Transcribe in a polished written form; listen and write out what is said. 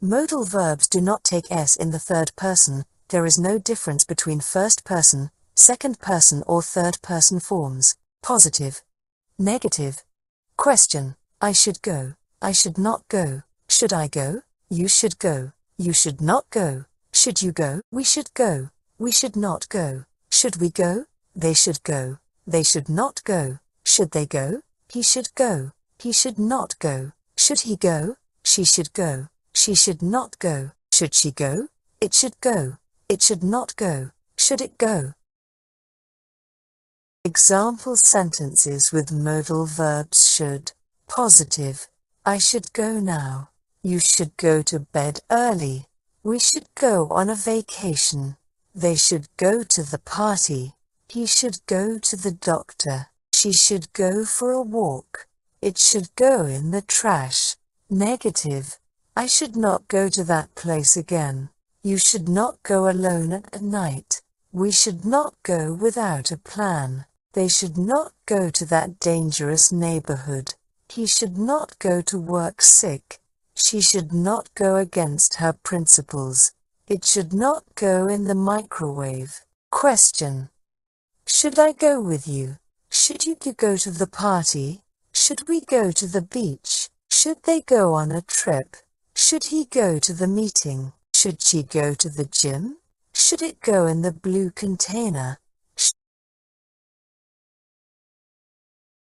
Modal verbs do not take s in the third person. There is no difference between first person, second person or third person forms. Positive. Negative. Question. I should go. I should not go. Should I go? You should go. You should not go. Should you go? We should go. We should not go. Should we go? They should go. They should not go. Should they go? He should go. He should not go. Should he go? She should go. She should not go. Should she go? It should go. It should not go. Should it go? Example sentences with modal verbs should. Positive. I should go now. You should go to bed early. We should go on a vacation. They should go to the party. He should go to the doctor. She should go for a walk. It should go in the trash. Negative. I should not go to that place again. You should not go alone at night. We should not go without a plan. They should not go to that dangerous neighborhood. He should not go to work sick. She should not go against her principles. It should not go in the microwave. Question. Should I go with you? Should you go to the party? Should we go to the beach? Should they go on a trip? Should he go to the meeting? Should she go to the gym? Should it go in the blue container?